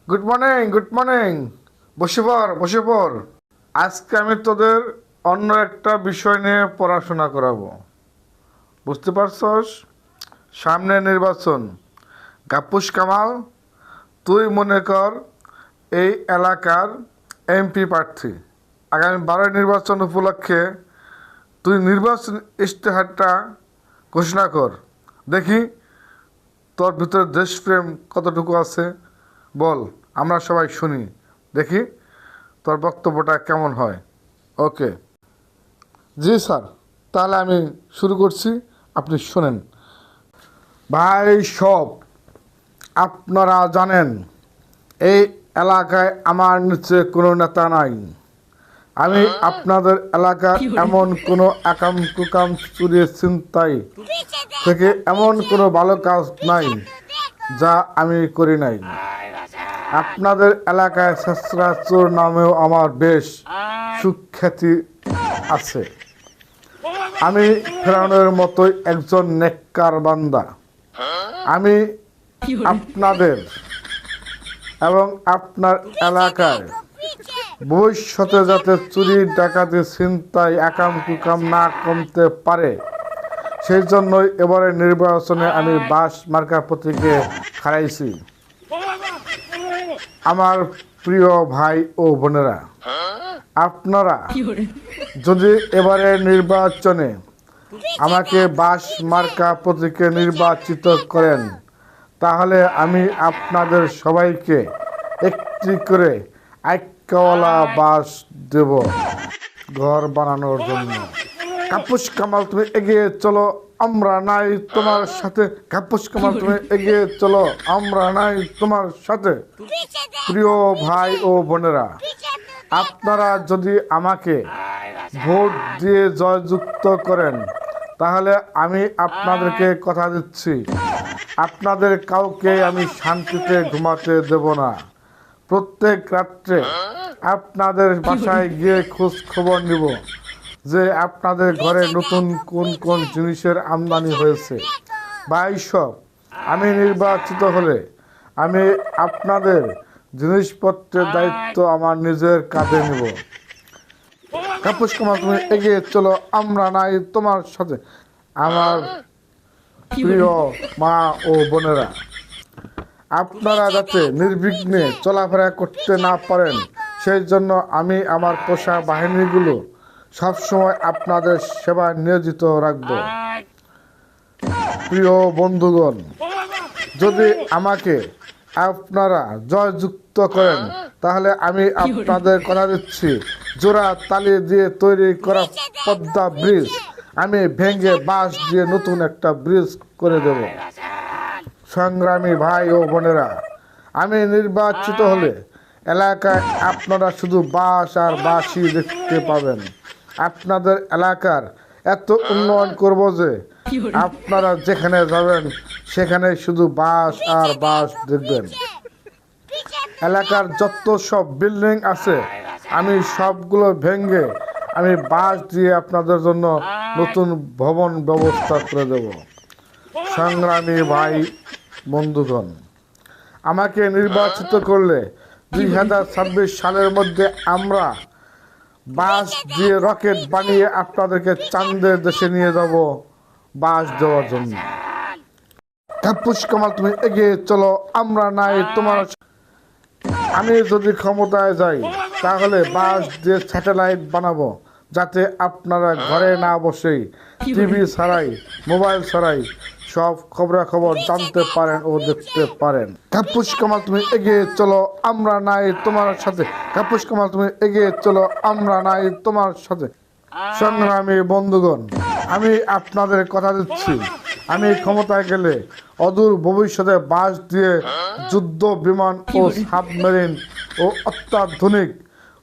Good morning, good morning. বসে পড়, বসে পড়। আজকে আমি তোদের অন্য একটা বিষয় নিয়ে পড়াশোনা করাবো। বুঝতে পারছস? সামনে নির্বাচন। গাপ্পুস কামাল, তুই মনে কর এই এলাকার এমপি প্রার্থী। আগামী 12 নির্বাচন উপলক্ষে তুই নির্বাচন ইশতেহারটা ঘোষণা কর। দেখি তোর ভিতরে দেশপ্রেম কতটুকু আছে, বল, আমরা সবাই শুনি। দেখি তোর বক্তব্যটা কেমন হয়। ওকে। জি স্যার, তাহলে আমি শুরু করছি, আপনি শোনেন। ভাই সব, আপনারা জানেন এই এলাকায় আমার নিচে কোনো নেতা নাই। আমি আপনাদের এলাকার এমন কোনো আকাম কুকাম চুরি ছিনতাই থেকে এমন কোনো ভালো কাজ নাই যা আমি করি নাই। আপনাদের এলাকায় ছেঁচড়া চোর নামেও আমার বেশ সুখ্যাতি আছে। আমি ফেরাউনের মতোই একজন নেককার বান্দা। আমি আপনাদের এবং আপনার এলাকায় ভবিষ্যতে যাতে চুরি ডাকাতি ছিনতাই আকাম কুকাম না কমতে পারে, সেই জন্যই এবারে নির্বাচনে আমি বাস মার্কা প্রতীকে খাড়াইছি। আমার প্রিয় ভাই ও বোনেরা, আপনারা যদি এবারে নির্বাচনে আমাকে বাস মার্কা প্রতীকে নির্বাচিত করেন, তাহলে আমি আপনাদের সবাইকে একটি করে আইক্কাওয়ালা বাস দেব ঘর বানানোর জন্য। গাপ্পুস কামাল, তুমি এগিয়ে চলো, আমরা নাই তোমার সাথে। গাপ্পুস কামাল, তুমি এগিয়ে চলো, আমরা নাই তোমার সাথে। প্রিয় ভাই ও বোনেরা, আপনারা যদি আমাকে ভোট দিয়ে জয়যুক্ত করেন, তাহলে আমি আপনাদেরকে কথা দিচ্ছি, আপনাদের কাউকে আমি শান্তিতে ঘুমাতে দেব না। প্রত্যেক রাত্রে আপনাদের বাসায় গিয়ে খোঁজ খবর নিব যে আপনাদের ঘরে নতুন কোন কোন জিনিসের আমদানি হয়েছে। ভাই সব, আমি নির্বাচিত হলে আমি আপনাদের জিনিসপত্রের দায়িত্ব আমার নিজের কাঁধে নেব। গাপ্পুস কামাল, তুমি এগিয়ে চলো, আমরা নাই তোমার সাথে। আমার প্রিয় মা ও বোনেরা, আপনারা যাতে নির্বিঘ্নে চলাফেরা করতে না পারেন, সেই জন্য আমি আমার পোষা বাহিনীগুলো সবসময় আপনাদের সেবায় নিয়োজিত রাখব। প্রিয় বন্ধুগণ, যদি আমাকে আপনারা জয়যুক্ত করেন, তাহলে আমি আপনাদের কথা দিচ্ছি, জোড়া তালি দিয়ে তৈরি করা পদ্মা ব্রিজ আমি ভেঙে বাঁশ দিয়ে নতুন একটা ব্রিজ করে দেব। সংগ্রামী ভাই ও বোনেরা, আমি নির্বাচিত হলে এলাকায় আপনারা শুধু বাঁশ আর বাঁশই দেখতে পাবেন। আপনাদের এলাকার এত উন্নয়ন করব যে আপনারা যেখানে যাবেন সেখানে শুধু বাঁশ আর বাঁশ দেখবেন। এলাকার যত সব বিল্ডিং আছে আমি সবগুলো ভেঙে আমি বাঁশ দিয়ে আপনাদের জন্য নতুন ভবন ব্যবস্থা করে দেব। সংগ্রামী ভাই বন্ধুগণ, আমাকে নির্বাচিত করলে 2026 সালের মধ্যে আমরা বাঁশ দিয়ে রকেট বানিয়ে আপনাদেরকে চাঁদের দেশে নিয়ে যাব বাঁশ দেওয়ার জন্য। গাপ্পুস কামাল, তুমি এগিয়ে চলো, আমরা নাই তোমার। আমি যদি ক্ষমতায় যাই, তাহলে বাঁশ দিয়ে স্যাটেলাইট বানাবো, যাতে আপনারা ঘরে না বসেই টিভি ছাড়াই মোবাইল ছাড়াই সব খবরাখবর জানতে পারেন ও দেখতে পারেন। গাপ্পুস কামাল, তুমি এগিয়ে চলো, আমরা নাই তোমার সাথে। গাপ্পুস কামাল, তুমি এগিয়ে চলো, আমরা নাই তোমার সাথে। সংগ্রামী বন্ধুগণ, আমি আপনাদের কথা দিচ্ছি, আমি ক্ষমতায় গেলে অদূর ভবিষ্যতে বাঁশ দিয়ে যুদ্ধ বিমান ও সাবমেরিন ও অত্যাধুনিক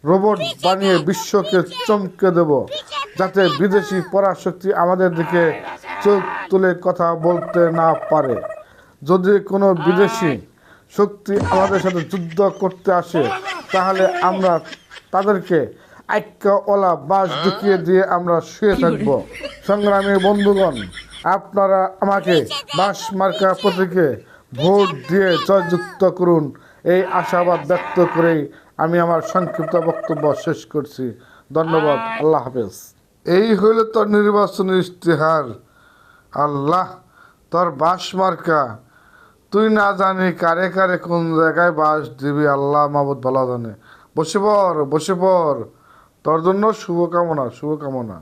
রোবট বানিয়ে বিশ্বকে চমকে দেব, যাতে বিদেশি পরাশক্তি আমাদের দিকে চোখ তুলে কথা বলতে না পারে। যদি কোনো বিদেশি শক্তি আমাদের সাথে যুদ্ধ করতে আসে, তাহলে আমরা তাদেরকে আইক্কাওয়ালা বাঁশ ঢুকিয়ে দিয়ে আমরা শুয়ে থাকব। সংগ্রামী বন্ধুগণ, আপনারা আমাকে বাঁশ মার্কা প্রতীকে ভোট দিয়ে জয়যুক্ত করুন এই আশাবাদ ব্যক্ত করেই আমি আমার সংক্ষিপ্ত বক্তব্য শেষ করছি। ধন্যবাদ। আল্লাহ হাফেজ। এই হইল তোর নির্বাচনী ইশতেহার। আল্লাহ, তোর বাস মার্কা তুই না জানি কারে কারে কোন জায়গায় বাস দিবি। আল্লাহ মাবুদ ভালো জানে। বসে পড়, বসে পড়। তোর জন্য শুভকামনা, শুভকামনা।